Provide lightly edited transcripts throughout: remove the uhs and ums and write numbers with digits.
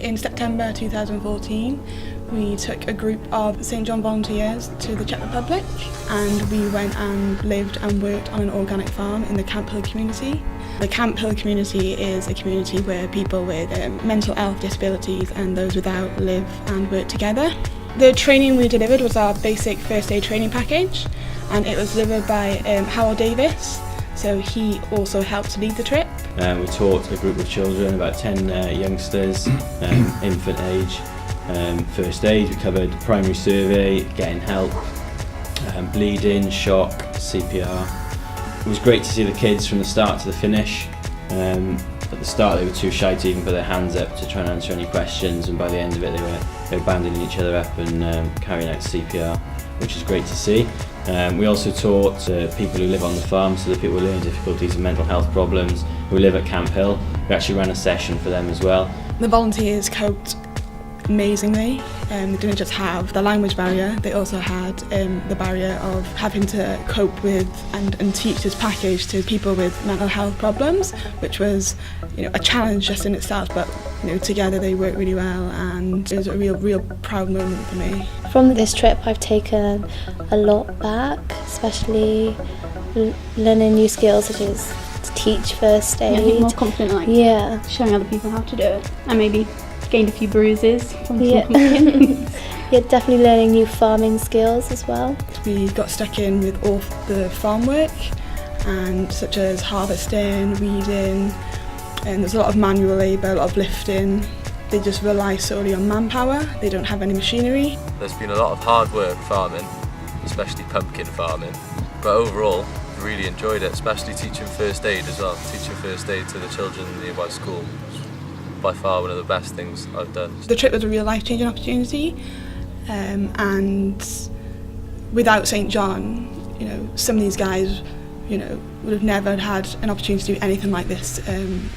In September 2014, we took a group of St John volunteers to the Czech Republic, and we went and lived and worked on an organic farm in the Camp Hill community. The Camp Hill community is a community where people with mental health disabilities and those without live and work together. The training we delivered was our basic first aid training package, and it was delivered by Howell Davis, so he also helped lead the trip. We taught a group of children, about 10 youngsters, infant age, first aid. We covered primary survey, getting help, bleeding, shock, CPR. It was great to see the kids from the start to the finish. At the start they were too shy to even put their hands up to try and answer any questions, and by the end of it they were banding each other up and carrying out CPR, which is great to see. We also taught people who live on the farm, so the people who learn difficulties and mental health problems who live at Camp Hill. We actually ran a session for them as well. The volunteers coped amazingly. They didn't just have the language barrier, they also had the barrier of having to cope with and teach this package to people with mental health problems, which was, a challenge just in itself, but together they worked really well, and it was a real proud moment for me. From this trip I've taken a lot back, especially learning new skills such as to teach first aid. Yeah, more confident, showing other people how to do it, and maybe gained a few bruises from some Yeah, definitely learning new farming skills as well. We got stuck in with all the farm work, and such as harvesting, weeding, and there's a lot of manual labour, a lot of lifting. They just rely solely on manpower, they don't have any machinery. There's been a lot of hard work farming, especially pumpkin farming, but overall really enjoyed it, especially teaching first aid as well. Teaching first aid to the children in the nearby school was by far one of the best things I've done. The trip was a real life-changing opportunity, and without St John, some of these guys, would have never had an opportunity to do anything like this, in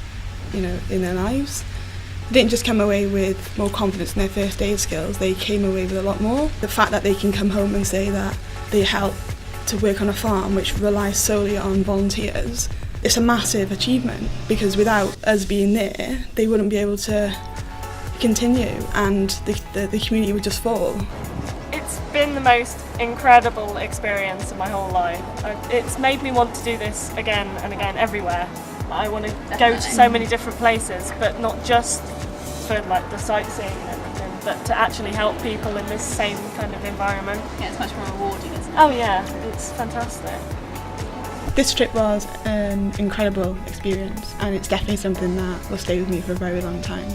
their lives. They didn't just come away with more confidence in their first aid skills, they came away with a lot more. The fact that they can come home and say that they help to work on a farm which relies solely on volunteers, it's a massive achievement, because without us being there, they wouldn't be able to continue, and the community would just fall. It's been the most incredible experience of my whole life. It's made me want to do this again and again, everywhere. I want to go to so many different places, but not just for the sightseeing and everything, but to actually help people in this same kind of environment. Yeah, it's much more rewarding, isn't it? Oh yeah, it's fantastic. This trip was an incredible experience, and it's definitely something that will stay with me for a very long time.